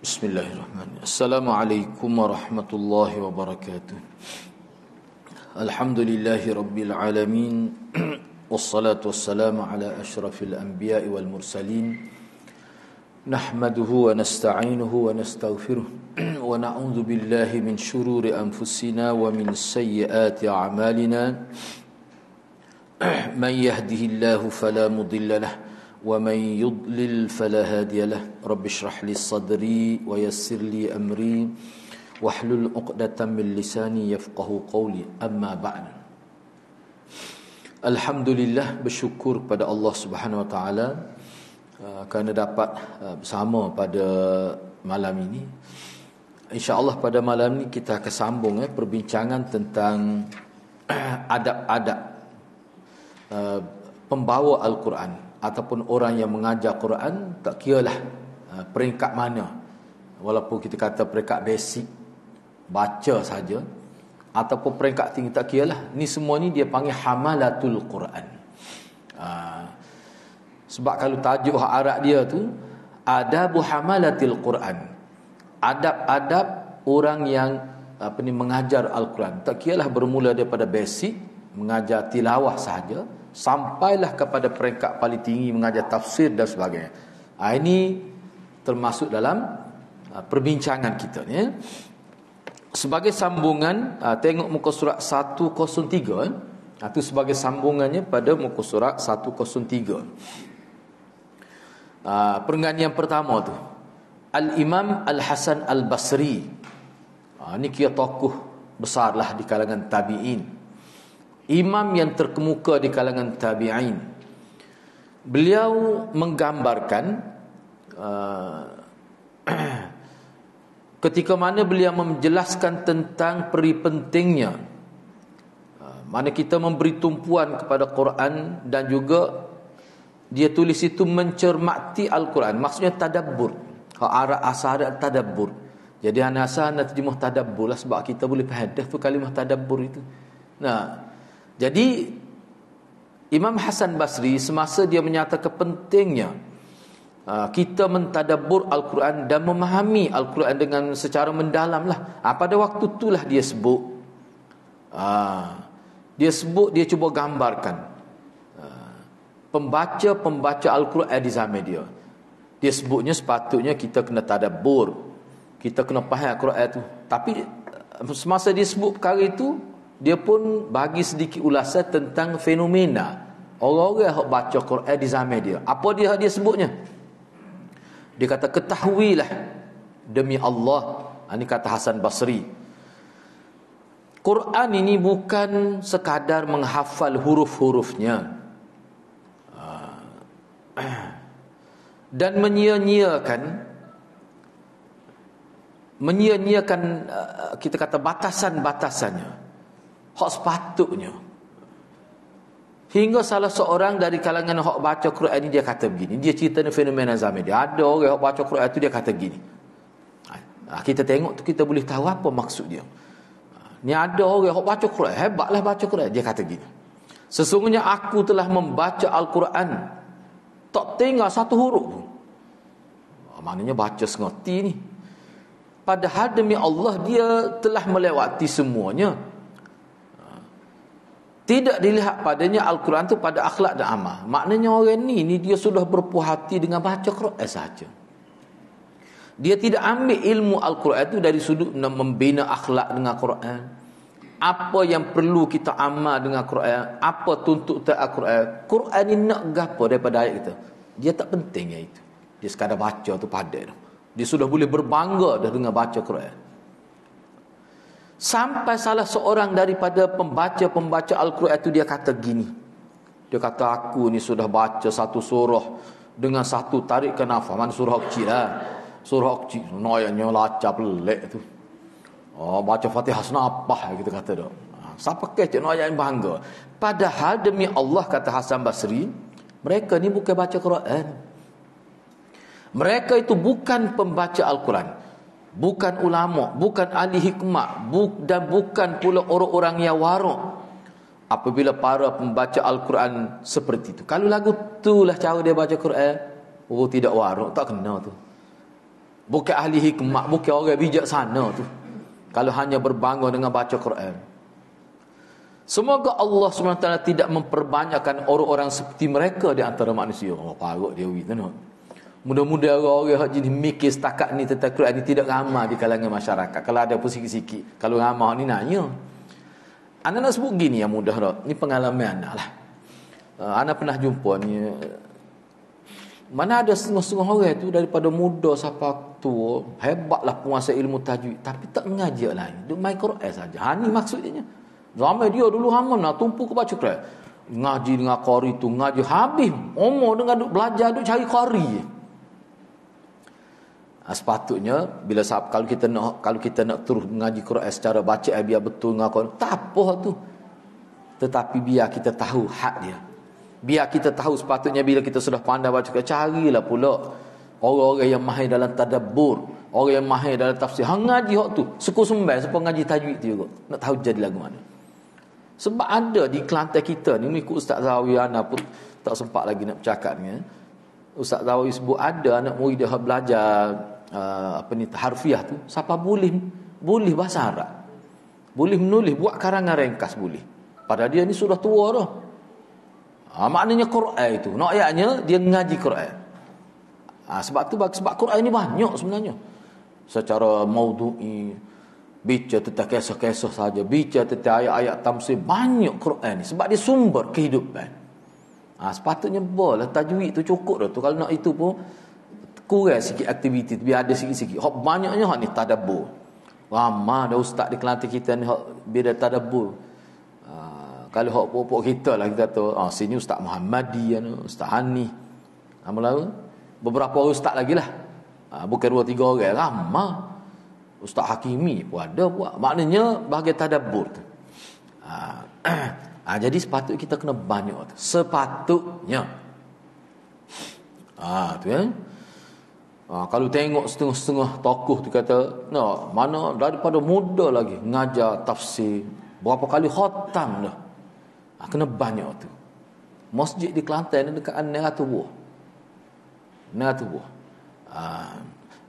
Bismillahirrahmanirrahim. Assalamualaikum warahmatullahi wabarakatuh. Alhamdulillahi rabbil alamin. Wassalatu wassalamu ala asyrafil anbiya'i wal mursalin. Nahmaduhu wa nasta'inuhu wa nastaghfiruh. Wa na'udzu billahi min syururi anfusina wa min sayyiati a'malina. Man yahdihillahu fala mudilla lahu ومن يضلل فلا هادي له رب اشرح لي صدري ويسر لي أمري واحلل عقدة من لساني يفقه قولي أما بعد. Alhamdulillah, bersyukur kepada Allah Subhanahu Wa Taala kerana dapat bersama pada malam ini. InsyaAllah pada malam ini kita akan sambung perbincangan tentang adab-adab pembawa Al-Quran ataupun orang yang mengajar Quran, tak kiralah peringkat mana, walaupun kita kata peringkat basic baca saja ataupun peringkat tinggi, tak kiralah, ni semua ni dia panggil hamalatul Quran. Sebab kalau tajuk Arab dia tu adabu hamalatil Quran, adab-adab orang yang mengajar Al-Quran, tak kiralah bermula daripada basic mengajar tilawah sahaja sampailah kepada peringkat paling tinggi mengajar tafsir dan sebagainya. Ini termasuk dalam perbincangan kita ni. Sebagai sambungan, tengok muka surat 103. Itu sebagai sambungannya pada muka surat 103. Perenggan yang pertama tu Al-Imam Al-Hasan Al-Basri. Ini kira tokoh besarlah di kalangan tabi'in, imam yang terkemuka di kalangan tabi'in. Beliau menggambarkan ketika mana beliau menjelaskan tentang peri pentingnya mana kita memberi tumpuan kepada Quran, dan juga dia tulis itu mencermati Al-Quran, maksudnya tadabbur. Arab asal tadabbur. Jadi asal nak terjemah tadabbur lah, sebab kita boleh faham tu kalimah tadabbur itu. Jadi Imam Hasan Basri semasa dia menyatakan pentingnya kita mentadabbur Al-Quran dan memahami Al-Quran dengan secara mendalam lah. Pada waktu itulah dia sebut dia cuba gambarkan pembaca Al-Quran di zaman dia. Dia sebutnya sepatutnya kita kena tadabbur, kita kena faham Al-Quran itu. Tapi semasa dia sebut perkara itu, dia pun bagi sedikit ulasan tentang fenomena orang-orang yang baca Quran di zaman dia. Apa dia sebutnya? Dia kata, ketahuilah demi Allah, ini kata Hasan Basri, Quran ini bukan sekadar menghafal huruf-hurufnya dan menyia-nyiakan kita kata batasan-batasannya, hak sepatutnya. Hingga salah seorang dari kalangan hak baca Quran ini dia kata begini, dia cerita fenomena zaman dia. Ada orang hak baca Quran itu dia kata begini. Kita tengok tu kita boleh tahu apa maksud dia. Ni ada orang hak baca Quran, hebatlah baca Quran, dia kata begini, sesungguhnya aku telah membaca Al-Quran tak tinggal satu huruf pun. Maknanya baca sengerti ni. Padahal demi Allah dia telah melewati semuanya. Tidak dilihat padanya Al-Quran tu pada akhlak dan amal. Maknanya orang ni dia sudah berpuas hati dengan baca Quran saja. Dia tidak ambil ilmu Al-Quran tu dari sudut membina akhlak dengan Quran. Apa yang perlu kita amal dengan Quran, apa tuntutan Al-Quran. Quran ni nak gapo daripada ayat kita. Dia tak penting yang itu. Dia sekadar baca tu padat tu. Dia sudah boleh berbangga dah dengan baca Quran. Sampai salah seorang daripada pembaca Al-Quran itu dia kata gini. Dia kata, aku ni sudah baca satu surah dengan satu tarikan nafas. Mana surah kecil lah. Surah kecil. Noyanya lacap pelik tu. Baca Fatihah senapah kita kata dah. Siapa kecil noyak yang bangga. Padahal demi Allah, kata Hasan Basri, mereka ni bukan baca Quran. Mereka itu bukan pembaca Al-Quran, bukan ulama, bukan ahli hikmah, dan bukan pula orang-orang yang warok. Apabila para pembaca Al-Quran seperti itu, kalau lagu itulah cara dia baca Quran, tidak warok, tak kena tu. Bukan ahli hikmat, bukan orang bijaksana tu. Kalau hanya berbangga dengan baca Quran. Semoga Allah SWT tidak memperbanyakkan orang-orang seperti mereka di antara manusia. Oh, parut dia wit tu. Mudah-mudahan orang-orang yang jenis mikir setakat ni tentang Quran ni tidak ramai di kalangan masyarakat. Kalau ada pun sikit-sikit. Kalau ramai ni nanya. Ana nak sebut gini yang mudah dah. Ni pengalaman anak lah. Ana pernah jumpa ni. Mana ada setengah-setengah orang tu daripada muda sampai tua, hebatlah penguasai ilmu tajwid, tapi tak mengajar lain. Duk main Quran saja. Ha ni maksudnya. Zaman dia dulu hamam nak tumpu ke baca Quran. Ngaji dengan qari tu, ngaji habis. Umur dengan duk belajar, duk cari qari. Sepatutnya bila kalau kita nak terus mengaji Quran secara baca biar betul dengan Quran, tak apa tu. Tetapi biar kita tahu hak dia. Biar kita tahu sepatutnya bila kita sudah pandai baca Quran, carilah pula orang-orang yang mahir dalam tadabbur, orang yang mahir dalam tafsir. Hang ngaji hak tu, suku sembang siapa ngaji tajwid tu juga. Nak tahu jadi lagu mana. Sebab ada di Kelantan kita ni ikut Ustaz Zawi, ana pun tak sempat lagi nak bercakap ni. Ustaz Zawi sebut ada anak murid dia belajar harfiah tu, siapa boleh bahasa Arab. Boleh menulis, buat karangan ringkas boleh. Padahal dia ni sudah tua dah. Maknanya Quran itu, nak ayatnya dia ngaji Quran. Sebab Quran ini banyak sebenarnya. Secara maudhu'i, bicara tentang kisah-kisah saja, bicara tentang ayat-ayat tamsil, banyak Quran ni sebab dia sumber kehidupan. Sepatutnya boleh tajwid tu cukup dah tu. Kalau nak itu pun kurang sikit aktiviti tu, biar ada sikit-sikit. Hak banyaknya hak ni tadabbur. Ramai dah ustaz di Kelantan kita ni hak bila tadabbur. Kalau hak pokok kita lah kita kata, sini Ustaz Muhammadi, Ustaz Hani. Beberapa ustaz lagi lah. Bukan 2-3 orang, ramai. Ustaz Hakimi pun ada buat. Maknanya bahagian tadabbur tu. Jadi sepatutnya kita kena banyak tu. Sepatutnya. Tu kan. Kalau tengok setengah-setengah tokoh tu kata, mana daripada muda lagi ngajar tafsir. Berapa kali khatam dah. Kena banyak tu. Masjid di Kelantan ni dekat 900 buah. 900 buah.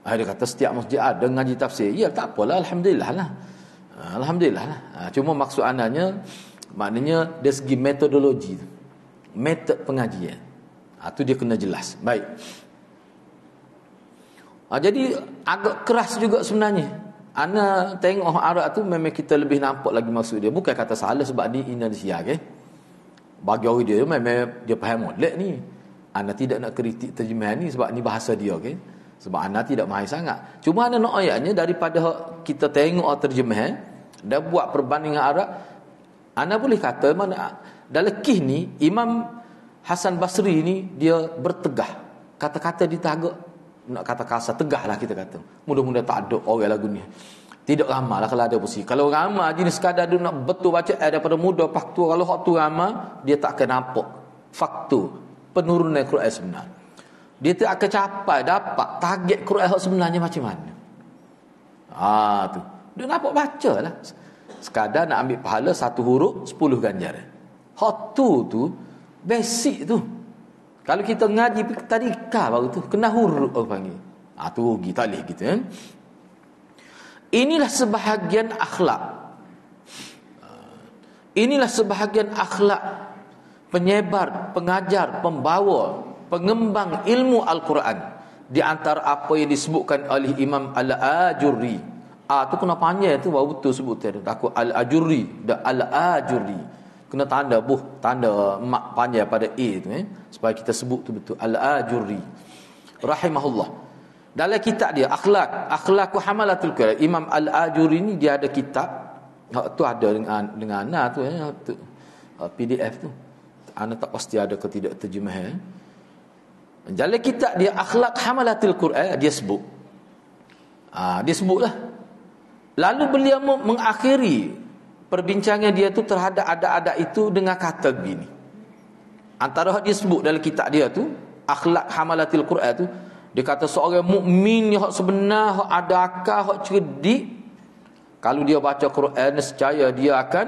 Dia kata setiap masjid ada ngaji tafsir. Ya tak apalah, alhamdulillah lah. Alhamdulillah lah. Cuma maksud anaknya, maknanya dari segi metodologi tu. Metod pengajian. Tu dia kena jelas. Baik. Jadi agak keras juga sebenarnya. Ana tengok Arab tu memang kita lebih nampak lagi maksud dia. Bukan kata salah sebab di Indonesia ke. Bagi orang dia memang dia faham molek ni. Ana tidak nak kritik terjemahan ni sebab ni bahasa dia ke. Sebab ana tidak mahir sangat. Cuma ana nak ayatnya daripada kita tengok terjemahan dan buat perbandingan Arab, ana boleh kata mana dalam kisah ni Imam Hasan Basri ni dia bertegah. Kata-kata ditagak, nak kata kasar, tegahlah kita kata. Mudah-mudahan tak ada orang lagu ni. Tidak ramai lah kalau ada posisi. Kalau ramai jenis sekadar dia nak betul baca daripada muda faktu. Kalau hak tu ramai, dia tak akan nampak faktu penurunan Quran sebenar. Dia tak akan capai dapat target Quran hak sebenarnya macam mana. Tu. Dia nampak baca lah. Sekadar nak ambil pahala satu huruf 10 ganjaran. Hak tu basic tu. Kalau kita ngaji tadika baru tu kena huruf orang panggil. Tu rugi tak boleh gitu kan. Inilah sebahagian akhlak. Inilah sebahagian akhlak penyebar, pengajar, pembawa, pengembang ilmu Al-Quran di antara apa yang disebutkan oleh Imam Al-Ajurri. Tu kena panjang tu baru betul sebut tu. Takut Al-Ajurri dan Al-Ajurri. Kena tanda mak panjang pada A tu supaya kita sebut tu betul. Al-Ajurri rahimahullah. Dalam kitab dia Akhlaqu Hamalatul Quran, Imam Al-Ajuri ni dia ada kitab. Tu ada dengan ana tu PDF tu. Ana tak pasti ada ke tidak terjemahan. Dalam kitab dia Akhlaq Hamalatul Quran dia sebut. Dia sebutlah. Lalu beliau mengakhiri perbincangan dia tu terhadap adat-adat itu dengan kata begini. Antara hak dia sebut dalam kitab dia tu Akhlaq Hamalatul Quran tu, dia kata seorang mukmin yang sebenar, yang ada akal, yang cerdik, kalau dia baca Quran nescaya dia akan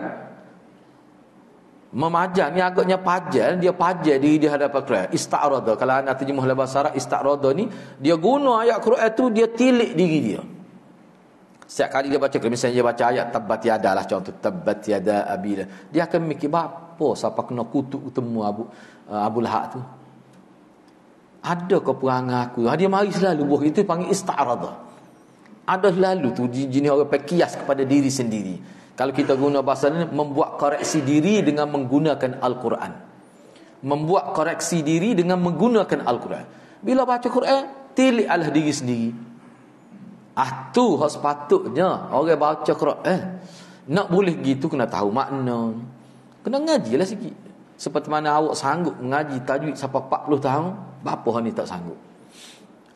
Memajar ni agaknya pajar, dia pajar diri di hadapan Quran. Ista'rada, kalau anda terjemah dalam bahasa Arab, ista'rada ni dia guna ayat Quran tu, dia tilik diri dia. Setiap kali dia baca, misalnya dia baca ayat tabbat yada lah, contoh tabbat yada abi, dia akan mikir apa siapa kena kutuk temu Abu Lahab tu. Ada ke perangai aku? Dia mari selalu buah itu panggil ista'rada. Ada selalu tu jenis orang kias kepada diri sendiri. Kalau kita guna bahasa ni, membuat koreksi diri dengan menggunakan Al-Quran. Membuat koreksi diri dengan menggunakan Al-Quran. Bila baca Quran, tilik alah diri sendiri. Tu hak sepatutnya orang baca Quran. Nak boleh gitu kena tahu makna. Kena ngajilah sikit. Seperti mana awak sanggup mengaji tajwid sampai 40 tahun, bapa hang ni tak sanggup.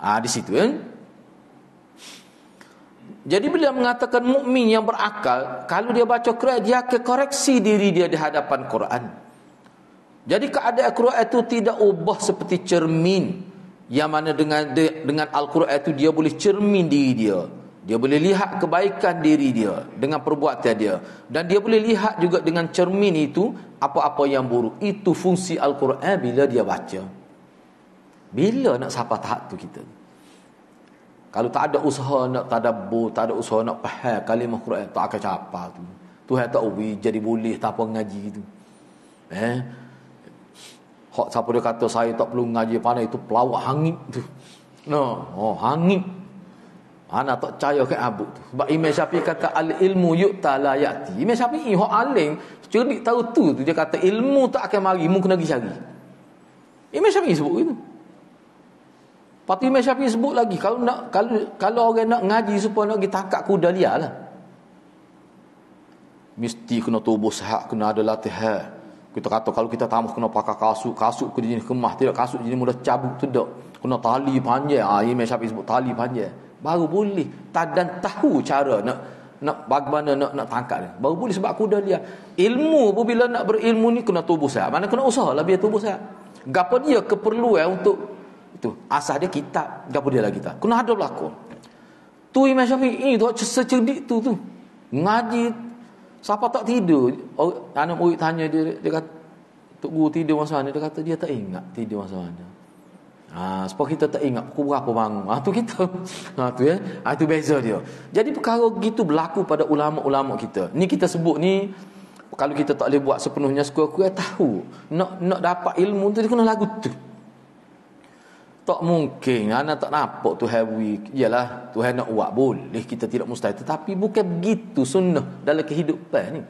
Di situ kan. Jadi bila mengatakan mukmin yang berakal, kalau dia baca Quran, dia akan koreksi diri dia di hadapan Quran. Jadi keadaan Quran itu tidak ubah seperti cermin, yang mana dengan Al-Quran itu dia boleh cermin diri dia. Dia boleh lihat kebaikan diri dia dengan perbuatan dia, dan dia boleh lihat juga dengan cermin itu apa-apa yang buruk. Itu fungsi Al-Quran bila dia baca. Bila nak sampai tahap tu kita? Kalau tak ada usaha nak tadabbur, tak ada usaha nak faham kalimah Quran, tak akan capai tu. Tuhan tak ubi jadi boleh tak apa ngaji tu. Hak siapa dia kata saya tak perlu ngaji pandai, itu pelawak hangit tu. Hangit. Ana tak percaya ke abuk tu. Sebab Imam Syafi'i kata al-ilmu yu'ta la ya'ti. Imam Syafi'i hak alim cerdik tahu tu dia kata ilmu tak akan mari, mu kena pergi cari. Imam Syafi'i sebut itu. Lepas tu Imam Syafi'i sebut lagi, kalau orang nak ngaji supaya nak pergi tangkap kuda liar lah, mesti kena tubuh sehat, kena ada latihan. Kita kata kalau kita tamu kena pakai kasut ke jenis kemah, tidak kasut jenis mudah cabut tu tak. Kena tali panjang. Imam Syafi'i sebut tali panjang. Baru boleh. Dan tahu cara nak bagaimana nak tangkap dia. Baru boleh, sebab kuda liar. Ilmu pun bila nak berilmu ni kena tubuh sehat. Mana kena usaha lah biar tubuh sehat. Gapo dia keperluan untuk itu. Asal dia kitab, gapo dia lah kitab. Kena ada berlaku. Tu Imam Syafi'i tu secerdik tu. Ngaji siapa tak tidur. Anak murid tanya dia kata, Tok Guru tidur masa mana? Dia kata dia tak ingat tidur masa mana. Sebab kita tak ingat pukul berapa bangun. Tu kita. Tu ya. Itu beza dia. Jadi perkara begitu berlaku pada ulama-ulama kita. Ni kita sebut ni, kalau kita tak boleh buat sepenuhnya, sekurang-kurang tahu. Nak dapat ilmu tu dia kena lagu tu. Tak mungkin anak tak nampak Tuhan ialah Tuhan nak buat boleh, kita tidak mustahil, tetapi bukan begitu sunnah dalam kehidupan ni.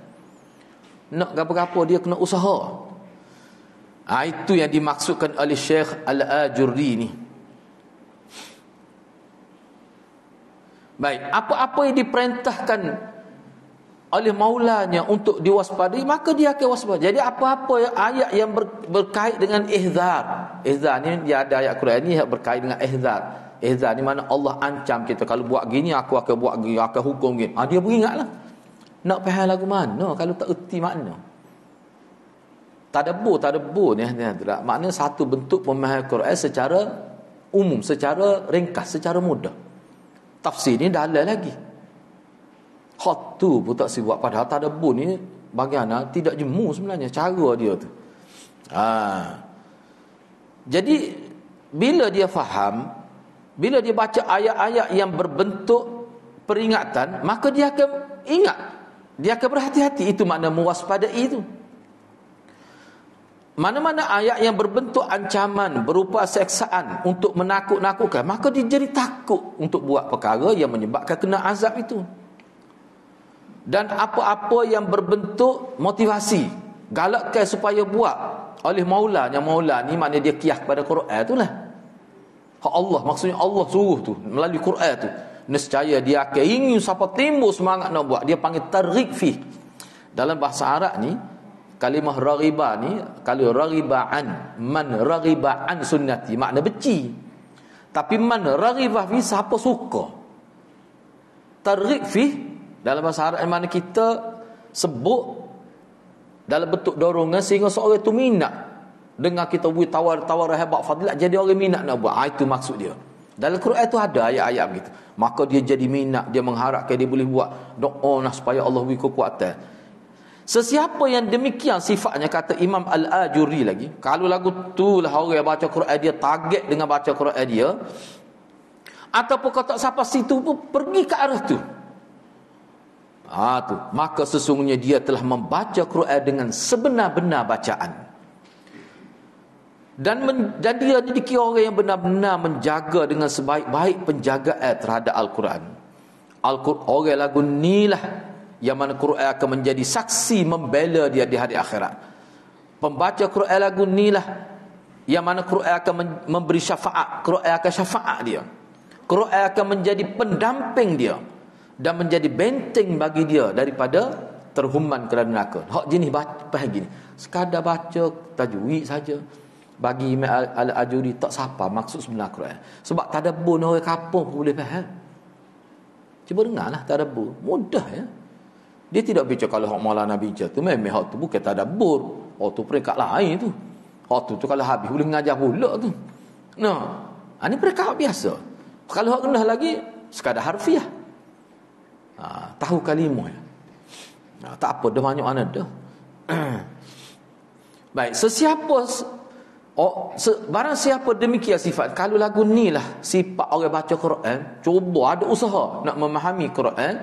Nak apa-apa dia kena usaha. Itu yang dimaksudkan oleh Syekh Al-Ajurri ni. Baik, apa-apa yang diperintahkan oleh maulanya untuk diwaspadai, maka dia akan waspada. Jadi apa-apa ayat yang berkait dengan ihzar. Ihzar ni dia ada ayat Quran ni yang berkait dengan ihzar. Ihzar ni mana Allah ancam kita, kalau buat gini aku akan buat gini, akan hukum gini. Dia beringatlah. Nak faham lagu mana kalau tak erti makna. Tadabbur ni makna satu bentuk pemahaman Quran secara umum, secara ringkas, secara mudah. Tafsir ni dalam lagi. Hak tu pun tak si buat, padahal tadabbur ni bagaimana tidak jemu sebenarnya cara dia tu. Jadi bila dia faham, bila dia baca ayat-ayat yang berbentuk peringatan, maka dia akan ingat, dia akan berhati-hati. Itu makna mewaspadai itu. Mana-mana ayat yang berbentuk ancaman berupa seksaan untuk menakut-nakutkan, maka dia jadi takut untuk buat perkara yang menyebabkan kena azab itu. Dan apa-apa yang berbentuk motivasi, galakkan supaya buat oleh maula ni, maknanya dia kiyah kepada Quran itulah. Hak Allah, maksudnya Allah suruh tu melalui Quran tu. Nescaya dia akan ingin siapa timbul semangat nak buat. Dia panggil targhib fi. Dalam bahasa Arab ni, kalimah raghiba ni, kalau raghiba'an, man raghiba'an sunnati, makna benci. Tapi man raghibah fi, siapa suka. Targhib fi dalam bahasa Arab mana kita sebut dalam bentuk dorongan sehingga seorang itu minat dengar kita buat tawar hebat fadilat, jadi orang minat nak buat. Itu maksud dia. Dalam Quran itu ada ayat-ayat begitu. Maka dia jadi minat, dia mengharapkan dia boleh buat doa supaya Allah beri kekuatan. Sesiapa yang demikian sifatnya, kata Imam Al-Ajuri lagi, kalau lagu tu lah orang yang baca Quran dia target dengan baca Quran dia, ataupun kau tak sampai situ pun pergi ke arah tu, tu maka sesungguhnya dia telah membaca Quran dengan sebenar-benar bacaan. Dan dia dikira orang yang benar-benar menjaga dengan sebaik-baik penjagaan terhadap Al-Quran. Orang lagu ni lah yang mana Quran akan menjadi saksi membela dia di hari akhirat. Pembaca Quran lagu ni lah yang mana Quran akan memberi syafaat. Quran akan syafaat dia. Quran akan menjadi pendamping dia dan menjadi benteng bagi dia daripada terhuman ke dalam neraka. Hak jenis baca gini, sekadar baca tajwid saja, bagi Imam Al-Ajuri tak siapa maksud sebenar Quran. Sebab tadabbur orang kampung pun boleh faham. Cuba dengarlah tadabbur, mudah ya. Dia tidak bicara kalau hak Maulana bicara tu memang hak tu bukan tadabbur. Hak tu peringkat lain tu. Hak tu kalau habis boleh mengajar pula tu. Nah, ini peringkat biasa. Kalau hak rendah lagi sekadar harfiah. Tahu kalimah. Tak apa, dah banyak mana dah. Baik, barang siapa demikian sifat, kalau lagu ni lah sifat orang baca Quran, cuba ada usaha nak memahami Quran,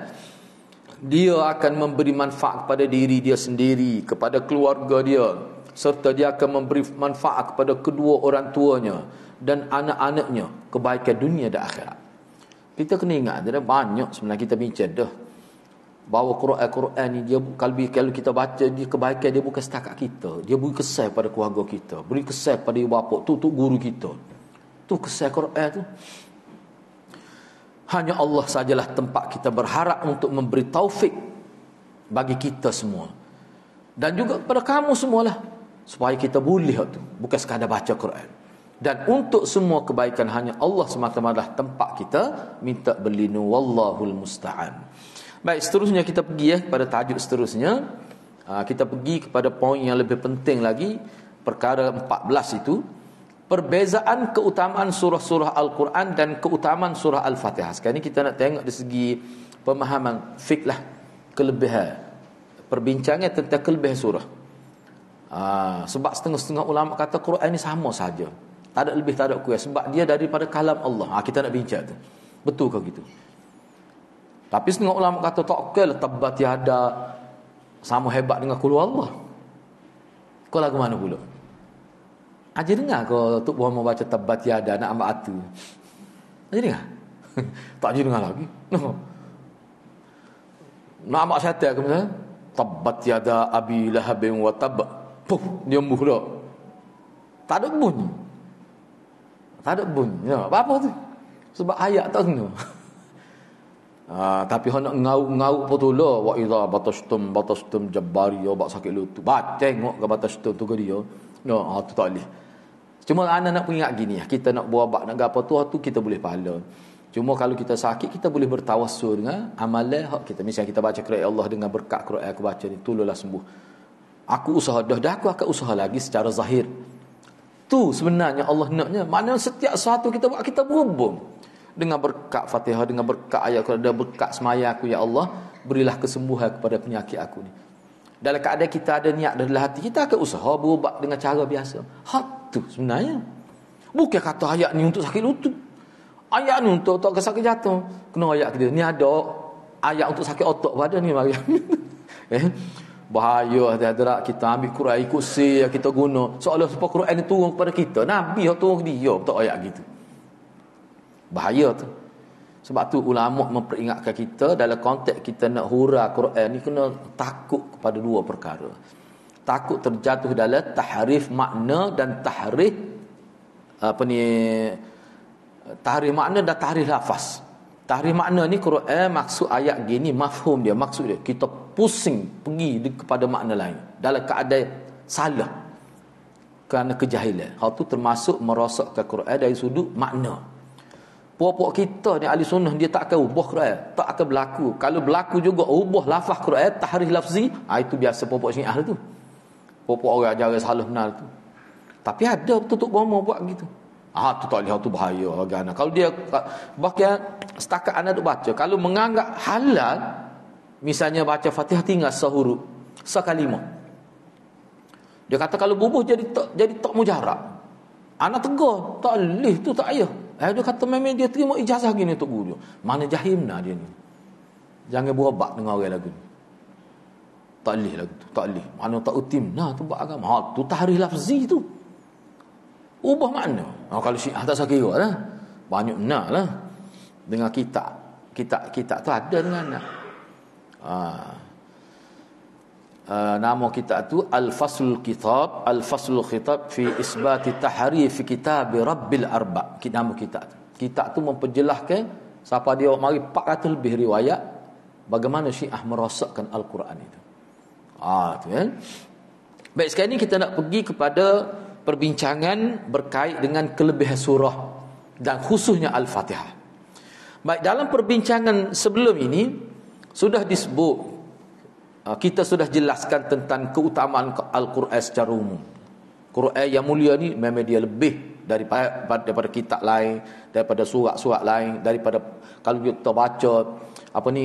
dia akan memberi manfaat kepada diri dia sendiri, kepada keluarga dia, serta dia akan memberi manfaat kepada kedua orang tuanya dan anak-anaknya, kebaikan dunia dan akhirat. Kita kena ingat, ada banyak sebenarnya kita bincang dah, bahawa Quran ni dia kalau kita baca dia, kebaikan dia bukan setakat kita, dia beri kesan pada keluarga kita, beri kesan pada ibu bapa tu guru kita. Tu kesan Quran tu. Hanya Allah sajalah tempat kita berharap untuk memberi taufik bagi kita semua. Dan juga kepada kamu semualah, supaya kita boleh tu, bukan sekadar baca Quran. Dan untuk semua kebaikan hanya Allah semata-mata tempat kita minta berlindung. Wallahul musta'an. Baik, seterusnya kita pergi pada tajuk seterusnya. Kita pergi kepada poin yang lebih penting lagi, perkara 14 itu, perbezaan keutamaan surah-surah Al-Quran dan keutamaan surah Al-Fatihah. Sekarang ni kita nak tengok dari segi pemahaman fiqh lah, kelebihan, perbincangan tentang kelebihan surah. Sebab setengah-setengah ulama kata Quran ni sama saja, tak ada lebih, tak ada kurang, sebab dia daripada kalam Allah. Kita nak bincang tu, betul ke gitu? Tapi setengah ulama kata tak okey lah, tabbat yada sama hebat dengan qul Allah. Kau lagu mana pula? Aja dengar kau Tok Muhammad baca tabbat yada nak ambil atu. Aja dengar. Tak aja dengar lagi. No. Nak ambil syaitan ke misalnya? Tabbat yada abi lahabin wa tab. Puh, dia embuh dah. Tak ada bunyi. Tak ada bunyi. Ya, apa tu? Sebab ayat tak kena. Tapi hak nak ngau-ngau betul lah. Wa idza batastum jabbari ya bak sakit lutut. Baca tengok ke batastum tu ke dia. No, tu tak boleh. Cuma anak nak ingat gini, kita nak buat nak gapo tu kita boleh pahala. Cuma kalau kita sakit, kita boleh bertawassul dengan amalan hak kita. Misalnya kita baca Quran Allah dengan berkat Quran aku baca ni, tolonglah sembuh. Aku usaha dah aku akan usaha lagi secara zahir. Tu sebenarnya Allah naknya. Maknanya setiap sesuatu kita buat, kita berhubung dengan berkat Fatihah, dengan berkat ayat Quran, dengan berkat semaya aku, ya Allah, berilah kesembuhan kepada penyakit aku ni. Dalam keadaan kita ada niat dalam hati, kita akan usaha berubat dengan cara biasa. Hak tu sebenarnya. Bukan kata ayat ni untuk sakit lutut, ayat ni untuk tak sakit jatuh. Kena ayat dia. Ni ada ayat untuk sakit otak pada ni mari. Bahaya hadirat kita ambil Quran ikut kita guna seolah supaya Quran ni turun kepada kita. Nabi yang turun ke dia tak ayat gitu. Bahaya tu. Sebab tu ulama memperingatkan kita dalam konteks kita nak hura Quran ni kena takut kepada dua perkara. Takut terjatuh dalam tahrif makna dan tahrif tahrif makna dan tahrif lafaz. Tahrif makna ni Quran maksud ayat gini, mafhum dia, maksud dia. Kita pusing pergi kepada makna lain dalam keadaan salah kerana kejahilan. Hal tu termasuk merosakkan Quran dari sudut makna. Puak-puak kita ni ahli sunnah, dia tak akan ubah Quran, tak akan berlaku. Kalau berlaku juga ubah lafaz Quran, tahrif lafzi, itu biasa puak-puak Syiah tu. Puak-puak orang ajar salah benar tu. Tapi ada tutup bomo buat gitu. Tu tak lihat, tu bahaya agak. Kalau dia bahkan setakat anak tu baca, kalau menganggap halal, misalnya baca Fatihah tinggal sehuruf, sekalimah. Dia kata kalau bubuh jadi tak mujarab. Anak tegur, tak leh tu tak ayah. Dia kata memang dia terima ijazah gini untuk guru. Mana jahimna dia ni. Jangan berobat dengan orang lagu ni. Tak leh lagu tu, tak leh. Mana tak utim. Nah, tu buat agama. Tu tahrif lafzi tu. Ubah makna. Kalau Syiah tak sakira lah. Banyak nak lah. Dengan kitab tu ada dengan nak. Nama kitab tu Al-Faslul Khitab fi isbati tahrif kitab Rabbil Arba. Nama kitab tu. Kitab tu memperjelaskan siapa dia mari 400 lebih riwayat bagaimana Syiah merosakkan Al-Quran itu. Tu kan. Baik, sekarang ni kita nak pergi kepada perbincangan berkait dengan kelebihan surah dan khususnya Al-Fatihah. Baik, dalam perbincangan sebelum ini sudah disebut, kita sudah jelaskan tentang keutamaan Al-Quran secara umum. Quran yang mulia ni memang dia lebih daripada kitab lain, daripada surat-surat lain, daripada kalau kita baca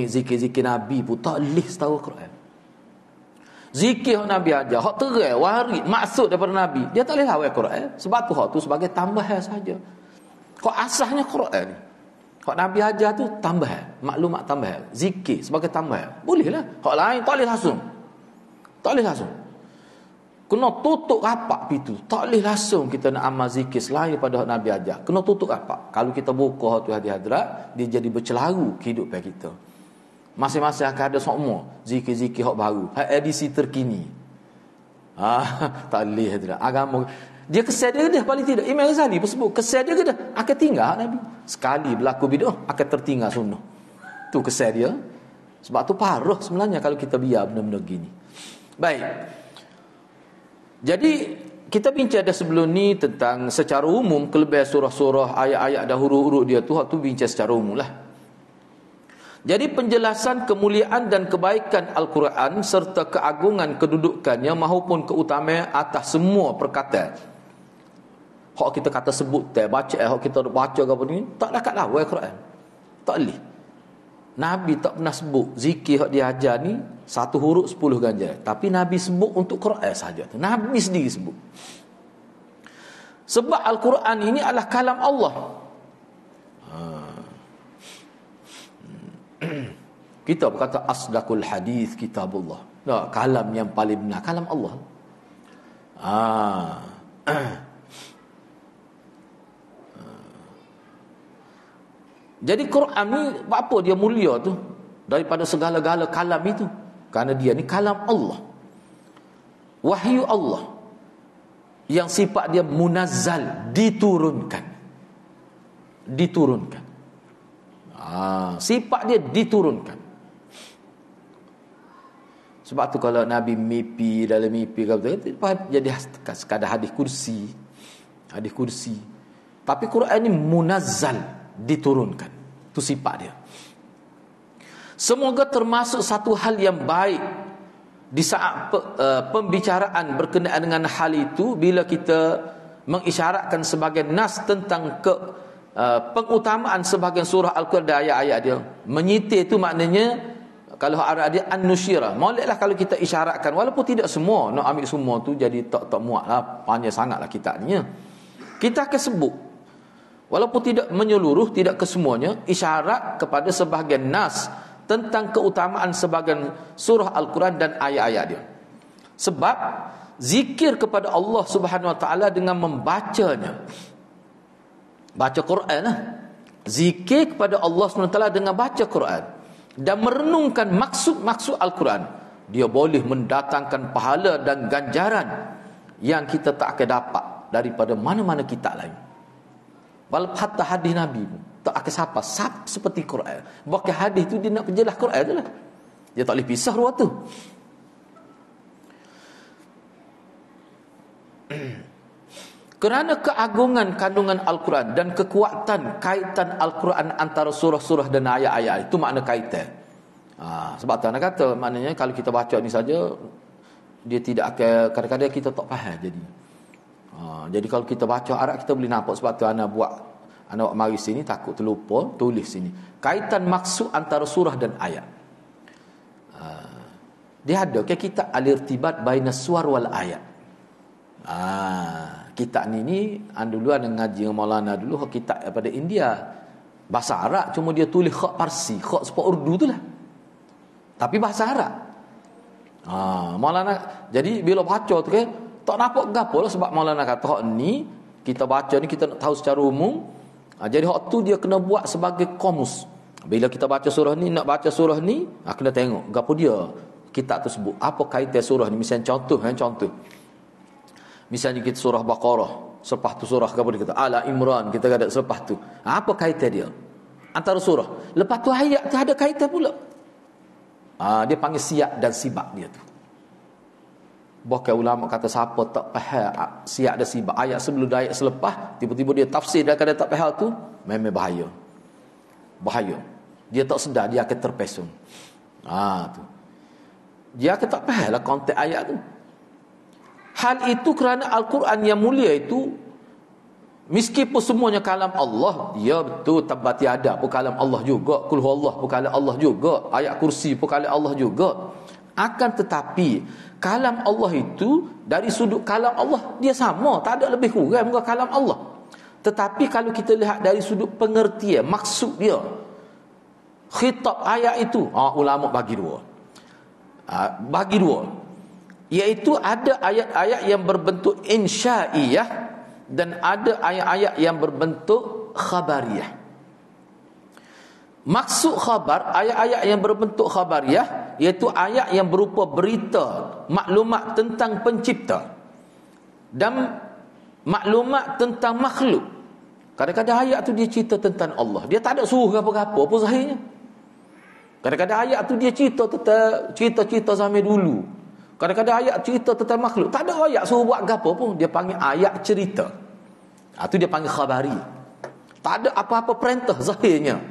zikir-zikir Nabi pun tak boleh tahu Quran. Zikir Nabi aja, hak terai, warid, maksud daripada Nabi, dia tak boleh tahu Quran. Sebab tu sebagai tambahan saja. Kok asasnya Quran ni. Hak Nabi ajar tu tambahan, maklumat tambahan, zikir sebagai tambahan. Bolehlah. Hak lain tak boleh langsung. Tak boleh langsung. Kena tutup rapat pintu. Tak boleh langsung kita nak amal zikir selain daripada hak Nabi ajar. Kena tutup rapat. Kalau kita buka hak tu hadis-hadrat, dia jadi bercelaru kehidupan kita. Masing-masing akan ada semua zikir-zikir hak baru, hak edisi terkini. Tak boleh hadrat. Agama dia kesal dia paling tidak. Imam Ghazali pun sebut kesal dia dah akan tinggal Nabi. Sekali berlaku bidah akan tertinggal sunnah. Tu kesal dia. Sebab tu parah sebenarnya kalau kita biar benda-benda gini. Baik. Jadi kita bincang dah sebelum ni tentang secara umum kelebihan surah-surah, ayat-ayat dan huruf-huruf dia tu, tu bincang secara umum lah. Jadi penjelasan kemuliaan dan kebaikan Al-Quran serta keagungan kedudukannya maupun keutamaan atas semua perkataan. Hak kita kata sebut baca, hak kita baca ke apa ni, tak dekat lah Al-Quran. Tak boleh. Nabi tak pernah sebut zikir hak dia ajar ni 1 huruf 10 ganjaran. Tapi Nabi sebut untuk Quran saja tu. Nabi sendiri sebut. Sebab Al-Quran ini adalah kalam Allah. Kita berkata asdaqul hadis kitabullah. Nah, kalam yang paling benar kalam Allah. Jadi Quran ni apa dia mulia tu daripada segala-gala kalam itu? Kerana dia ni kalam Allah. Wahyu Allah yang sifat dia munazzal, diturunkan. Sifat dia diturunkan. Sebab tu kalau Nabi mimpi dalam mimpi jadi sekadar hadis kursi. Tapi Quran ni munazzal, diturunkan. Itu sifat dia. Semoga termasuk satu hal yang baik di saat pembicaraan berkenaan dengan hal itu bila kita mengisyaratkan sebagai nas tentang pengutamaan sebahagian surah Al-Quran dan ayat-ayat dia. Menyitir itu maknanya kalau arah dia an-nusyirah. Moleklah kalau kita isyaratkan walaupun tidak semua nak ambil semua tu jadi tak muat lah, panjang sangatlah kitabnya. Kita akan sebut walaupun tidak menyeluruh, tidak kesemuanya, isyarat kepada sebahagian nas tentang keutamaan sebahagian surah Al-Quran dan ayat-ayat dia. Sebab zikir kepada Allah Subhanahu Wa Taala dengan membacanya, baca Quran lah. Zikir kepada Allah Subhanahu Wa Taala dengan baca Quran dan merenungkan maksud-maksud Al-Quran, dia boleh mendatangkan pahala dan ganjaran yang kita tak akan dapat daripada mana-mana kitab lain. Walaupun hatta hadis Nabi pun tak akan siapa seperti Quran. Bahkan hadis tu dia nak perjelas Quran tu lah. Dia tak boleh pisah dua tu. Kerana keagungan kandungan Al-Quran dan kekuatan kaitan Al-Quran antara surah-surah dan ayat-ayat, itu makna kaitan. Sebab tu anak kata maknanya kalau kita baca ni saja dia tidak akan, kadang-kadang kita tak faham jadi. Jadi kalau kita baca Arab kita boleh nampak. Sebab tu anak buat mari sini takut terlupa tulis sini kaitan maksud antara surah dan ayat. Dia ada ke kitab al-irtibat bainas suwar wal ayat. Kitab ni dulu ada ngaji dengan Maulana dulu, kitab daripada India. Bahasa Arab, cuma dia tulis khak Parsi, khak sepok Urdu tu lah. Tapi bahasa Arab. Maulana, jadi bila baca tu kan, tak nampak gapo lah, sebab Maulana kata hak ni kita baca ni kita nak tahu secara umum. Jadi hak tu dia kena buat sebagai komus. Bila kita baca surah ni, nak baca surah ni, kena tengok gapo dia kitab tersebut, apa kaitan surah ni. Misalnya contoh. Misalnya kita surah Baqarah, selepas tu surah apa dia kata Ala Imran, kita ada selepas tu. Apa kaitan dia antara surah? Lepas tu ayat tu ada kaitan pula. Dia panggil siyak dan sibak dia tu. Bahkan ulama kata siapa tak faham siyak dan sibak ayat sebelum dan ayat selepas, tiba-tiba dia tafsir dan kadang tak faham tu, memang bahaya. Dia tak sedar, dia akan terpesong. Tu dia akan tak faham lah konteks ayat tu. Hal itu kerana Al-Quran yang mulia itu, meskipun semuanya kalam Allah, ya betul, tabati ada pun kalam Allah juga, kul huwallah pun kalam Allah juga, ayat kursi pun kalam Allah juga. Akan tetapi kalam Allah itu dari sudut kalam Allah dia sama, tak ada lebih kurang dengan kalam Allah. Tetapi kalau kita lihat dari sudut pengertian, maksud dia, khitab ayat itu, ulama bagi dua, iaitu ada ayat-ayat yang berbentuk insya'iyah dan ada ayat-ayat yang berbentuk khabariyah. Maksud khabar, ayat-ayat yang berbentuk khabariyah, iaitu ayat yang berupa berita, maklumat tentang pencipta dan maklumat tentang makhluk. Kadang-kadang ayat tu dia cerita tentang Allah, dia tak ada suruh apa-apa pun zahirnya. Kadang-kadang ayat tu dia cerita tentang cerita-cerita zaman dulu. Kadang-kadang ayat cerita tentang makhluk, tak ada ayat suruh buat apa pun, dia panggil ayat cerita. Tu dia panggil khabari. Tak ada apa-apa perintah zahirnya.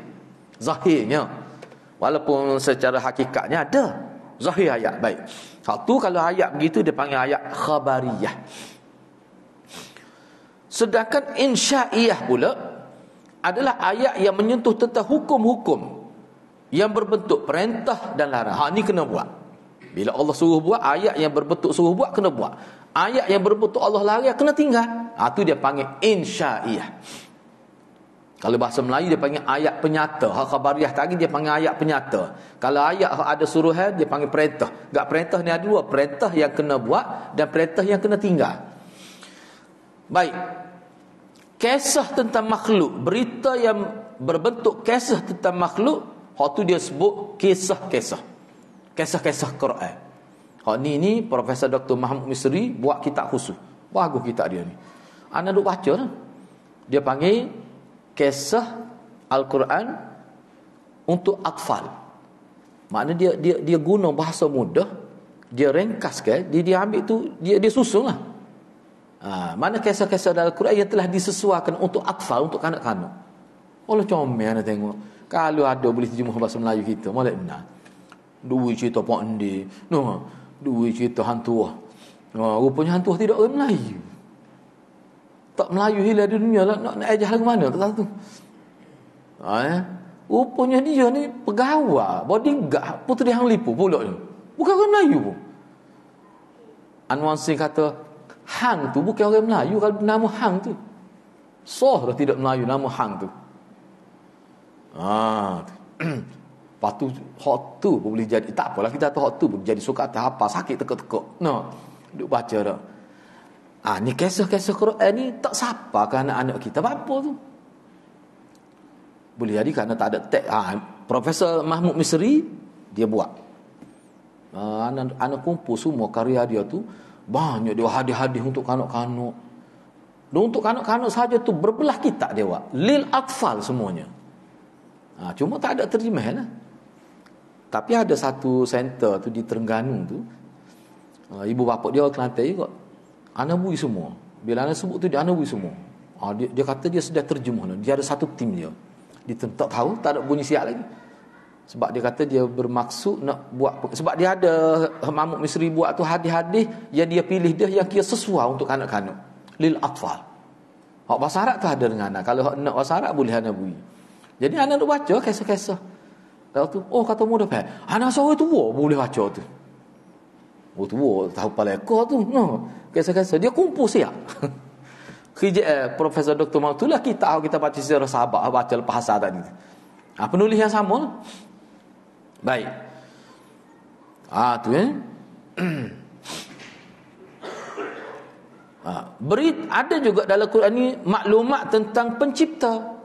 Walaupun secara hakikatnya ada zahir ayat. Baik, satu kalau ayat begitu dia panggil ayat khabariyah. Sedangkan insya'iyah pula adalah ayat yang menyentuh tentang hukum-hukum yang berbentuk perintah dan larangan. Ni kena buat. Bila Allah suruh buat, ayat yang berbentuk suruh buat kena buat. Ayat yang berbentuk Allah larang kena tinggal. Tu dia panggil insya'iyah. Kalau bahasa Melayu dia panggil ayat penyata. Khabariyah tadi dia panggil ayat penyata. Kalau ayat ada suruhan dia panggil perintah. Gak perintah ni ada dua, perintah yang kena buat dan perintah yang kena tinggal. Baik. Kisah tentang makhluk, berita yang berbentuk kisah tentang makhluk, tu dia sebut kisah-kisah Quran. Ni Profesor Dr. Mahmud Misri buat kitab khusus. Bagus kitab dia ni. Anda duk baca lah. Dia panggil kisah Al-Quran untuk atfal. Maknanya dia guna bahasa mudah, dia ringkaskan, dia ambil tu, dia susun lah. Mana kisah-kisah dalam Al-Quran yang telah disesuaikan untuk atfal, untuk kanak-kanak. Allah comel anda tengok. Kalau ada boleh terjemah bahasa Melayu kita, molek benar. Dua cerita Pak Endi, dua cerita hantu. Rupanya hantu tidak orang Melayu. Tak Melayu hilang di dunia lah, nak ajar lagu mana kata tu. Rupanya dia ni pegawai, bodyguard Puteri Hang Lipu pula ni. Bukan orang Melayu pun. Anwar Singh kata, Hang tu bukan orang Melayu kalau nama Hang tu. Dah tidak Melayu nama Hang tu. Lepas tu hak tu pun boleh jadi, tak apalah kita tahu hak tu boleh jadi suka atas apa sakit tekuk-tekuk. Duk baca dah. Ni kisah-kisah Quran ni tak sapa ke anak-anak kita apa tu. Boleh jadi kerana tak ada teks. Profesor Mahmud Misri dia buat. Anak kumpul semua karya dia tu, banyak dia hadiah-hadiah untuk kanak-kanak. Dan untuk kanak-kanak saja tu berbelah kitab dia buat. Lil atfal semuanya. Cuma tak ada terjemah lah. Tapi ada satu center tu di Terengganu tu, ibu bapa dia orang Kelantan juga. Anak bui semua. Bila anak sebut tu dia anak bui semua. Dia kata dia sudah terjemah lah. Dia ada satu tim dia. Dia tak tahu, tak ada bunyi siap lagi. Sebab dia kata dia bermaksud nak buat, sebab dia ada Mahmud Misri buat tu hadis-hadis yang dia pilih dia yang kira sesuai untuk kanak-kanak. Lil atfal. Hak bahasa Arab tu ada dengan anak. Kalau hak nak bahasa Arab boleh anak bui. Jadi anak nak baca kisah-kisah. Lalu tu, kata mudah faham. Anak sore tu boleh baca tu. Oh tua tahu paleka tu. No. Kisah-kisah dia kumpul siap. Profesor Dr. Mautullah kita baca sejarah sahabat, baca lepas asal tadi. Penulis yang sama. Baik. Tu ada juga dalam Quran ni maklumat tentang pencipta.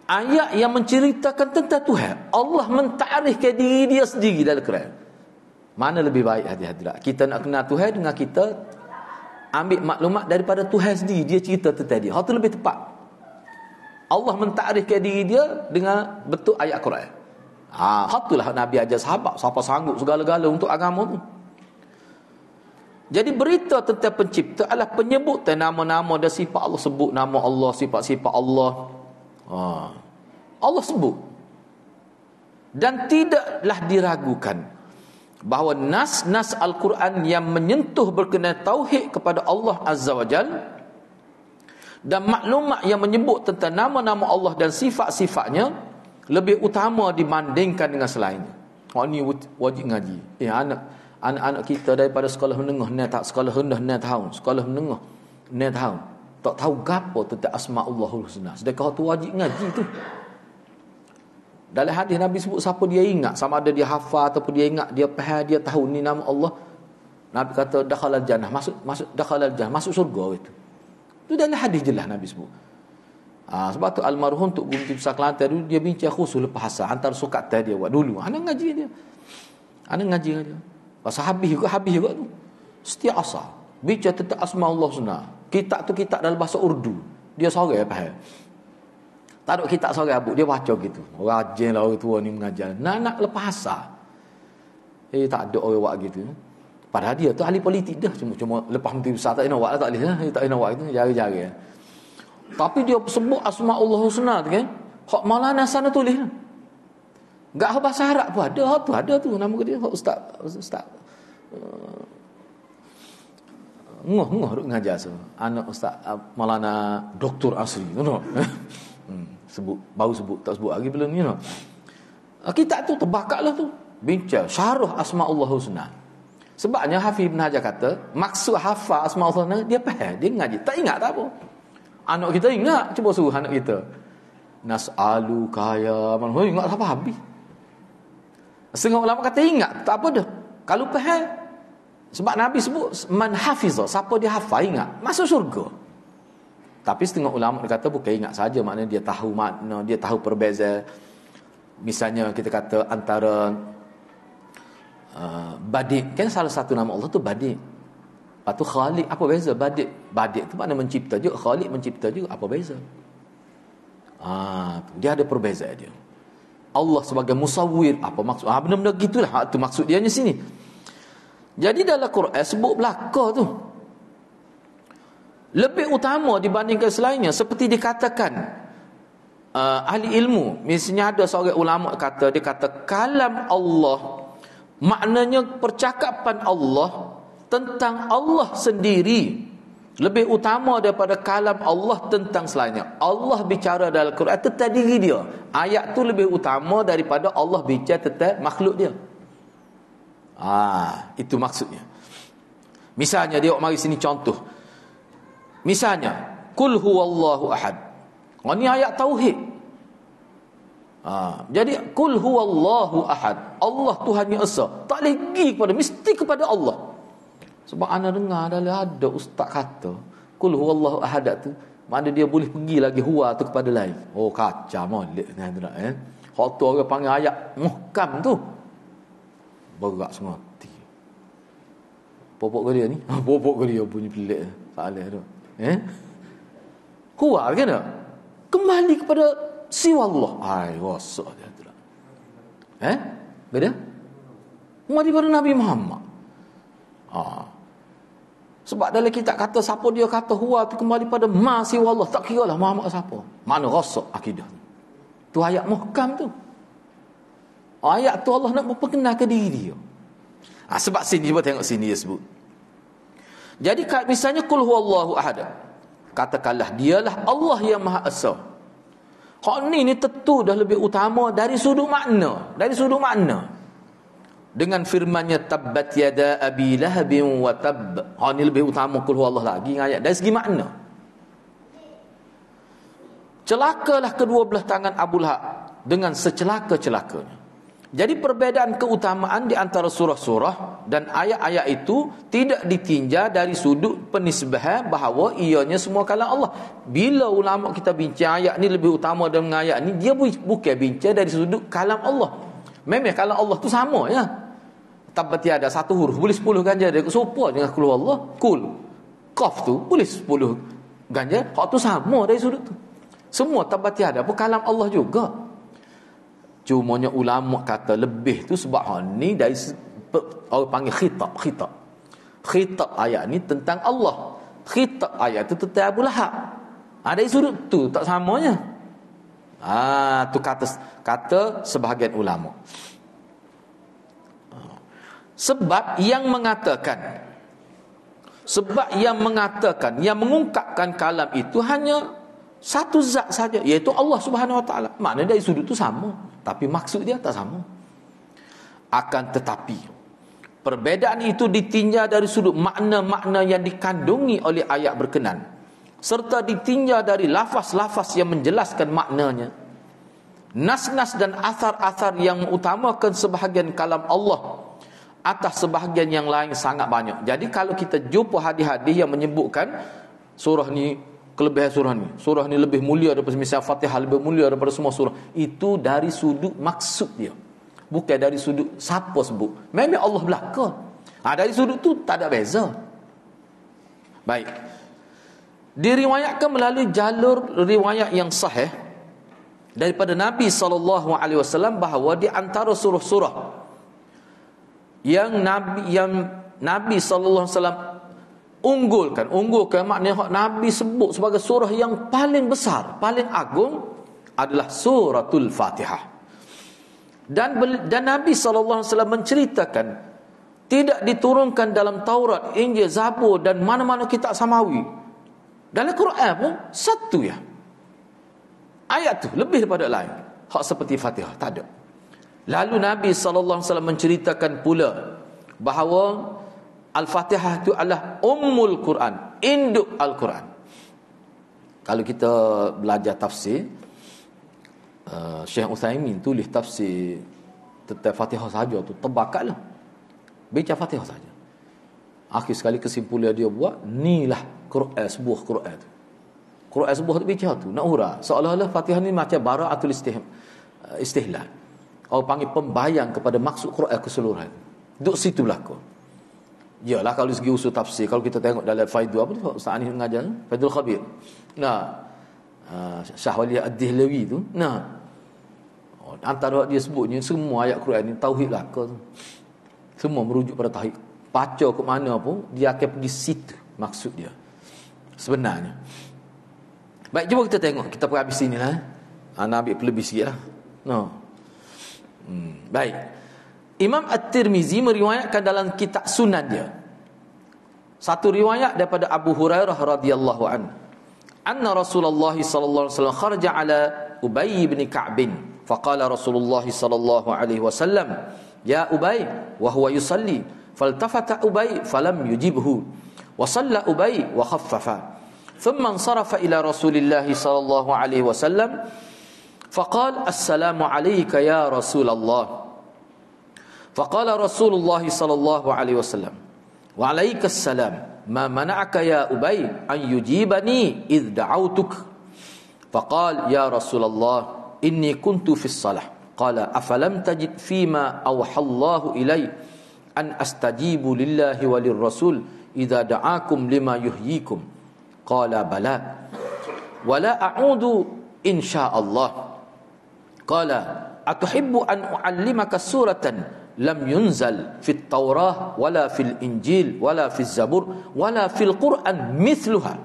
Ayat yang menceritakan tentang Tuhan. Allah mentakrifkan diri dia sendiri dalam Quran. Mana lebih baik hadirat? Kita nak kenal Tuhan dengan kita ambil maklumat daripada Tuhan sendiri. Dia cerita tentang dia. Hal tu lebih tepat. Allah mentakrifkan diri dia dengan bentuk ayat Quran. Hal itulah Nabi ajar sahabat. Siapa sanggup segala-gala untuk agama tu. Jadi berita tentang pencipta adalah penyebutan nama-nama dan sifat Allah. Sebut nama Allah, sifat-sifat Allah. Allah sebut. Dan tidaklah diragukan bahawa nas-nas Al-Quran yang menyentuh berkenaan tauhid kepada Allah Azza wa Jal dan maklumat yang menyebut tentang nama-nama Allah dan sifat-sifatnya lebih utama dibandingkan dengan selainnya. Ini wajib ngaji. Anak-anak kita daripada sekolah menengah ni tak, sekolah rendah ni tahu, sekolah menengah ni tahu, tak tahu gapo tentang asma'ullahul husna. Sedangkan tu wajib ngaji tu. Dalam hadis Nabi sebut siapa dia ingat, sama ada dia hafal ataupun dia ingat, dia faham, dia tahu ni nama Allah. Nabi kata dakhalal jannah, masuk dakhalal jannah, masuk surga itu. Itu dalam hadis jelas Nabi sebut. Sebab tu almarhum Tok Guru Besar Kelantan dulu dia bincang khusus lepas asal antara sukat dia buat dulu. Ana ngaji dia. Pasal habis juga tu. Setiap asal bincang tentang asma Allah Husna. Kitab tu kitab dalam bahasa Urdu. Dia seorang faham. Tak ada kitab seorang abuk, dia baca gitu. Orang rajin lah orang tua ni mengajar. Nak lepas asal. Tak ada orang buat gitu. Padahal dia tu ahli politik dah. Cuma lepas menteri besar tak kena buat lah, tak boleh. Tak kena buat itu, jari-jari. Tapi dia sebut asma'ullah husna tu kan. Hak Maulana sana tulis. Enggak bahasa Arab pun ada tu nama dia ustaz ngoh duk ngajar so. Anak ustaz Maulana Dr. Asri tu no. Baru sebut tak sebut lagi belum ni no. Kitab tu terbakaklah tu. Bincang syarah asma'ullah husna. Sebabnya Hafiz Ibn Hajar kata maksud hafal asma'ullah husna dia faham, dia ngaji. Tak ingat tak apa. Anak kita ingat, cuba suruh anak kita. Nas'alu kaya man. Ingat apa habis. Setengah ulama kata ingat, tak apa dah. Kalau faham, sebab Nabi sebut man hafizah, siapa dia hafal ingat, masuk syurga. Tapi setengah ulama kata bukan ingat saja, maknanya dia tahu makna, dia tahu perbezaan. Misalnya kita kata antara Badik, kan salah satu nama Allah tu Badik. Lepas tu Khaliq, apa beza Badik? Badik tu makna mencipta juga, Khaliq mencipta juga, apa beza? Dia ada perbezaan dia. Allah sebagai musawwir, apa maksud? Benda-benda gitulah. Itu maksud dia di sini. Jadi dalam Quran sebut belaka tu lebih utama dibandingkan selainnya, seperti dikatakan ahli ilmu. Misalnya ada seorang ulama kata, dia kata kalam Allah maknanya percakapan Allah tentang Allah sendiri lebih utama daripada kalam Allah tentang selainnya. Allah bicara dalam Quran tentang diri dia. Ayat tu lebih utama daripada Allah bicara tentang makhluk dia. Itu maksudnya. Misalnya dia mari sini contoh. Misalnya qul huwallahu ahad. Ini ayat tauhid. Jadi qul huwallahu ahad. Allah Tuhan yang esa. Tak boleh pergi kepada, mesti kepada Allah. Sebab ana dengar ada ustaz kata qul huwallahu ahad tu mana dia boleh pergi lagi huwa tu kepada lain. Kacau molek ni tuan. Hak tu orang panggil ayat muhkam tu. Berat semua hati. Popok ke dia ni? Popok ke dia bunyi pelik salah tu. Huwa kan tak? Kembali kepada siwa Allah. Rosak dia tu. Beda? Kembali kepada Nabi Muhammad. Sebab dalam kitab kata siapa dia kata huwa tu kembali pada ma siwa Allah, tak kira lah Muhammad siapa. Mana rosak akidah tu. Ayat muhkam tu. Ayat tu Allah nak memperkenalkan diri dia. Sebab sini cuba tengok sini dia sebut. Jadi misalnya qul huwallahu ahad. Katakanlah dialah Allah yang Maha Esa. Hak ni tentu dah lebih utama dari sudut makna. Dari sudut makna. dengan firman-Nya tabbat yada abi lahabin wa tab. Ini lebih utama qul huwallah lagi ayat dari segi makna. Celakalah kedua belah tangan Abu Lahab dengan secelaka-celakanya. Jadi perbezaan keutamaan di antara surah-surah dan ayat-ayat itu tidak ditinjau dari sudut penisbahan bahawa ianya semua kalam Allah. Bila ulama kita bincang ayat ni lebih utama dengan ayat ni, dia bukan bincang dari sudut kalam Allah. Memang kalam Allah tu sama ya. Tabbat yada satu huruf boleh 10 ganja dia serupa dengan qul Allah. Kul qaf tu boleh 10 ganja, hak tu sama dari sudut tu. Semua tabbat yada pun kalam Allah juga. Cumanya ulama kata lebih tu sebab ni dari orang panggil khitab ayat ni tentang Allah, khitab ayat tu tentang Abu Lahab. Dari sudut tu tak samanya. Tu kata sebahagian ulama. Sebab yang mengatakan yang mengungkapkan kalam itu hanya satu zat saja, iaitu Allah Subhanahu Wa Taala. Maknanya dari sudut itu sama, tapi maksud dia tak sama. Akan tetapi perbezaan itu ditinjau dari sudut makna-makna yang dikandungi oleh ayat berkenan, serta ditinjau dari lafaz-lafaz yang menjelaskan maknanya. Nas-nas dan athar-athar yang mengutamakan sebahagian kalam Allah atas sebahagian yang lain sangat banyak. Jadi kalau kita jumpa hadis-hadis yang menyebutkan surah ni, kelebihan surah ni lebih mulia daripada misal Fatihah, lebih mulia daripada semua surah, itu dari sudut maksud dia, bukan dari sudut siapa sebut. Memang Allah belaka. Dari sudut tu tak ada beza. Baik, diriwayatkan melalui jalur riwayat yang sahih daripada Nabi SAW bahawa di antara surah-surah yang Nabi SAW unggulkan maknanya Nabi sebut sebagai surah yang paling besar, paling agung adalah suratul Fatihah. Dan Nabi SAW menceritakan tidak diturunkan dalam Taurat, Injil, Zabur dan mana-mana kitab samawi. Dalam Quran pun satu ya. Ayat tu lebih daripada lain. Hak seperti Fatihah tak ada. Lalu Nabi SAW menceritakan pula bahawa Al-Fatihah itu adalah Ummul Quran, induk Al-Quran. Kalau kita belajar tafsir, Syekh Utsaimin tulis tafsir tentang Fatihah saja tu terbakatlah. Baca Fatihah saja. Akhir sekali kesimpulan dia buat, inilah Quran, sebuah Quran tu. Quran sebuah tu baca tu, nak hurah. Seolah-olah Fatihah ni macam bara'atul istihlal. Orang panggil pembayang kepada maksud Quran keseluruhan. Duk situ berlaku. Yalah kalau segi usul tafsir, kalau kita tengok dalam Faidul apa tu Ustaz Anis mengajar, Faidul Khabir. Syah Wali Ad-Dihlawi tu. Antara dia sebutnya semua ayat Quran ni tauhid belaka tu. Semua merujuk pada tauhid. Baca ke mana pun dia akan pergi situ maksud dia sebenarnya. Baik, cuba kita tengok, kita pergi habis sinilah. Nak ambil pelebih sikitlah. Baik. Imam At-Tirmizi meriwayatkan dalam kitab Sunan dia satu riwayat daripada Abu Hurairah radhiyallahu anhu, anna Rasulullah sallallahu alaihi wasallam kharaja ala Ubay bin Ka'b, faqala Rasulullah sallallahu alaihi wasallam, ya Ubay, wa huwa yusalli, faltafata Ubay falam yujibhu, wa shalla Ubay wa khaffafa, thumma insarafa ila Rasulillah sallallahu alaihi wasallam, faqala assalamu alayka ya Rasulullah. فقال رسول الله صلى الله عليه وسلم وعليك السلام ما منعك يا أبي أن يجيبني إذ دعوتك فقال يا رسول الله إني كنت في الصلاة قال أفلم تجد فيما أوحى الله إلي أن أستجيب لله وللرسول إذا دعاكم لما يحييكم قال بلى ولا أعود إن شاء الله قال أتحب أن أعلمك سورة lam yunzal fit Taurah wala fil Injil wala fil Zabur wala fil Quran mithluha.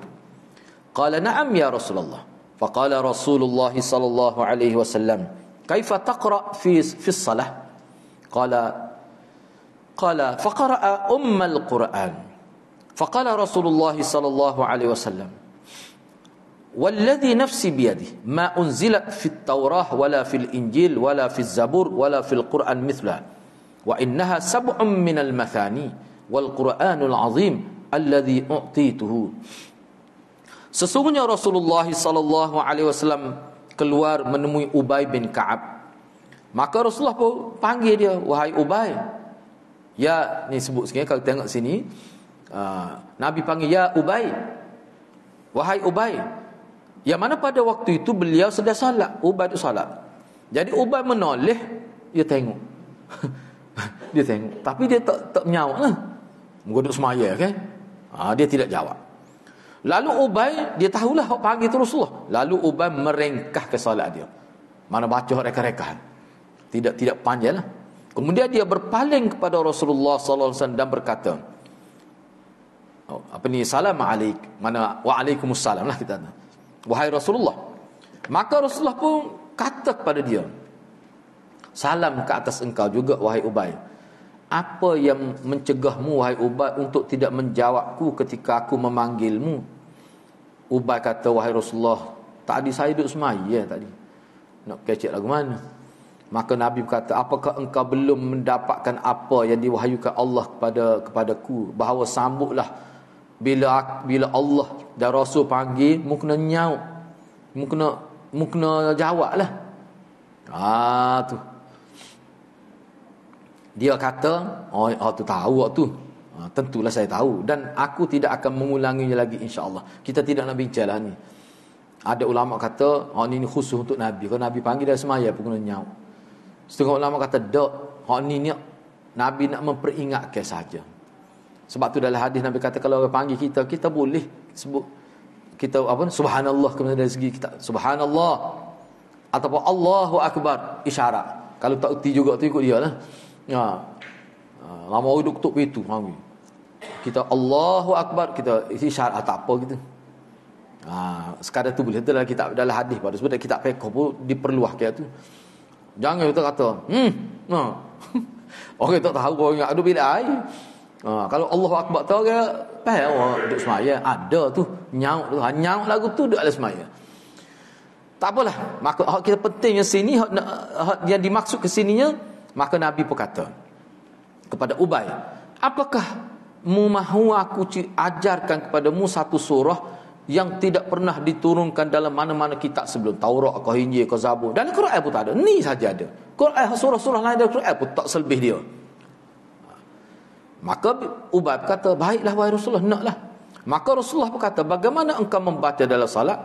Qala na'am ya Rasulullah. Faqala Rasulullah sallallahu alaihi wasallam, kaifa taqra fi as-salah? Qala faqara'a al Quran. Faqala Rasulullah sallallahu alaihi wasallam, والذي نفسي بيده ما أنزلت في التوراة ولا في الإنجيل ولا في الزبور ولا في القرآن مثلها wa innaha sab'un minal mathani wal Qur'anul azim alladhi u'tituhu. Sesungguhnya Rasulullah sallallahu alaihi wasallam keluar menemui Ubay bin Ka'ab. Maka Rasulullah pun panggil dia, wahai Ubay. Ya, ni sebut sikit kalau tengok sini. Nabi panggil, ya Ubay. Wahai Ubay. Yang mana pada waktu itu beliau sedang salat. Ubay itu salat. Jadi Ubay menoleh, dia tengok. Dia tengok, tapi dia tak menjawab lah. Duduk semaya kan. Dia tidak jawab. Lalu Ubay, dia tahulah hak panggil tu Rasulullah. Lalu Ubay merengkah ke solat dia. Mana baca reka-rekahan. Tidak panjang lah. Kemudian dia berpaling kepada Rasulullah sallallahu alaihi wasallam dan berkata, salam alaik, mana waalaikumsalam lah kita. Wahai Rasulullah. Maka Rasulullah pun kata kepada dia, salam ke atas engkau juga wahai Ubay. Apa yang mencegahmu wahai Ubay untuk tidak menjawabku ketika aku memanggilmu? Ubay kata, wahai Rasulullah, tadi saya duduk semaya tadi. Nak kecek lagu mana? Maka Nabi berkata, apakah engkau belum mendapatkan apa yang diwahyukan Allah kepadaku, bahawa sambutlah bila Allah dan Rasul panggil, mu kena nyaut, mu kena jawablah. Tu. Dia kata, tu tahu tu. Tentulah saya tahu dan aku tidak akan mengulanginya lagi insya-Allah. Kita tidak nak bincang lah ni. Ada ulama kata, ni khusus untuk Nabi. Kalau Nabi panggil dah semaya pun kena nyaut. Setengah ulama kata, ni Nabi nak memperingatkan saja. Sebab tu dalam hadis Nabi kata, kalau orang panggil kita boleh sebut kita subhanallah, kemudian dari segi kita subhanallah ataupun Allahu akbar, isyarat. Kalau tak erti juga tu ikut dia lah. Lama duduk ketuk pintu kita Allahu akbar, kita isyarat tak apa gitu. Sekadar tu boleh. Itulah kitab dalam hadis pada sebab kitab fiqh pun diperluahkan tu. Jangan kita kata orang tak tahu, orang ingat bila air. Kalau Allahu akbar tu orang faham duduk semaya ada tu nyaut lagu tu duduk dalam semaya. Tak apalah. Maka kita pentingnya sini yang dimaksud ke sininya. Maka Nabi pun kata kepada Ubay, apakah mu mahu aku ajarkan kepadamu satu surah yang tidak pernah diturunkan dalam mana-mana kitab sebelum, Taurat atau Injil atau Zabur, dan Quran pun tak ada, ni saja ada. Quran, surah-surah lain dari Quran pun tak selebih dia. Maka Ubay kata, baiklah wahai Rasulullah, naklah. Maka Rasulullah berkata, bagaimana engkau membaca dalam salat?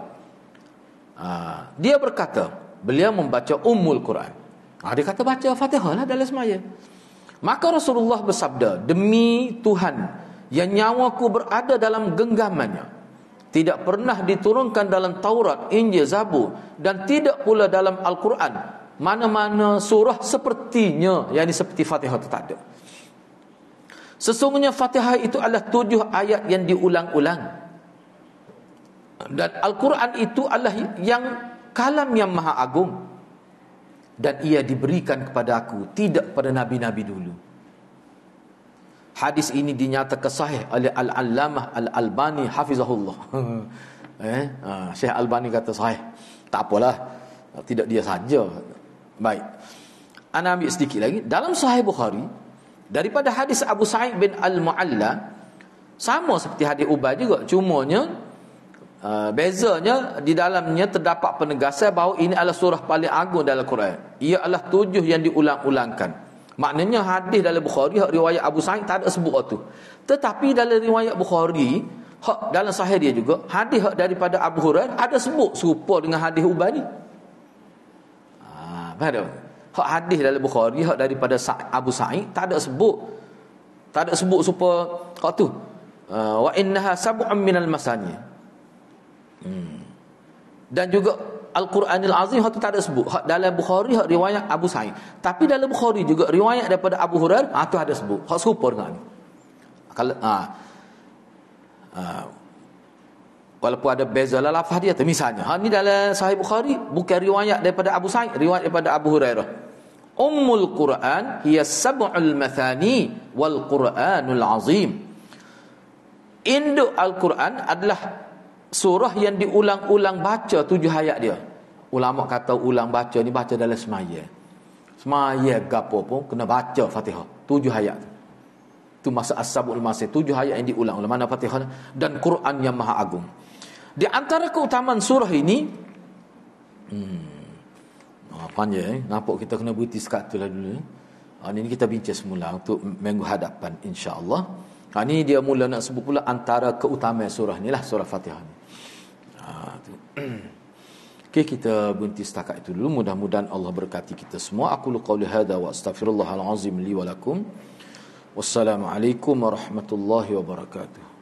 Dia berkata, beliau membaca Ummul Quran. Dia kata baca Fatihah lah dalam semaya. Maka Rasulullah bersabda, demi Tuhan yang nyawaku berada dalam genggamannya, tidak pernah diturunkan dalam Taurat, Injil, Zabur, dan tidak pula dalam Al-Quran mana-mana surah sepertinya, yakni seperti Fatihah itu tak ada. Sesungguhnya Fatihah itu adalah 7 ayat yang diulang-ulang, dan Al-Quran itu adalah yang kalam yang maha agung, dan ia diberikan kepada aku, tidak pada nabi-nabi dulu. Hadis ini dinyatakan sahih oleh Al-Allamah Al-Albani hafizahullah. Syekh Albani kata sahih. Tak apalah, tidak dia saja. Baik. Ana ambil sedikit lagi. Dalam Sahih Bukhari, daripada hadis Abu Sa'id bin Al-Mu'alla, sama seperti hadis Ubay juga, cumanya bezanya di dalamnya terdapat penegasan bahawa ini adalah surah paling agung dalam Quran. Ia adalah 7 yang diulang-ulangkan. Maknanya hadis dalam Bukhari, riwayat Abu Sa'id tak ada sebut tu. Tetapi dalam riwayat Bukhari, dalam sahih dia juga, hadis daripada Abu Hurairah ada sebut serupa dengan hadis Ubay ni. Faham? Hadis dalam Bukhari daripada Abu Sa'id tak ada sebut. Tak ada sebut serupa tu. Wa innaha sab'un minal masani. Dan juga Al-Quranil Azim itu tak ada sebut. Dalam Bukhari riwayat Abu Sa'id. Tapi dalam Bukhari juga riwayat daripada Abu Hurairah itu ada sebut. Hak serupa dengan ni. Kalau walaupun ada beza lafaz dia tu, misalnya ni dalam Sahih Bukhari bukan riwayat daripada Abu Sa'id, riwayat daripada Abu Hurairah. Ummul Quran hiya sab'ul mathani wal Quranul Azim. Induk Al-Quran adalah surah yang diulang-ulang baca 7 ayat dia. Ulama kata ulang baca ni baca dalam semaya. semaya gapo pun kena baca Fatihah 7 ayat tu masa as-sabul masih 7 ayat yang diulang oleh mana Fatihah dan Quran yang maha agung. Di antara keutamaan surah ini panjang nampak kita kena berhenti sekat tu lah dulu. Ini kita bincang semula untuk minggu hadapan insya-Allah. Ini dia mula nak sebut pula antara keutamaan surah ni lah, surah Fatihah ni. Okey, kita berhenti setakat itu dulu. Mudah-mudahan Allah berkati kita semua. Aku qauli hadza wa astaghfirullahal azim li wa lakum. Wassalamualaikum warahmatullahi wabarakatuh.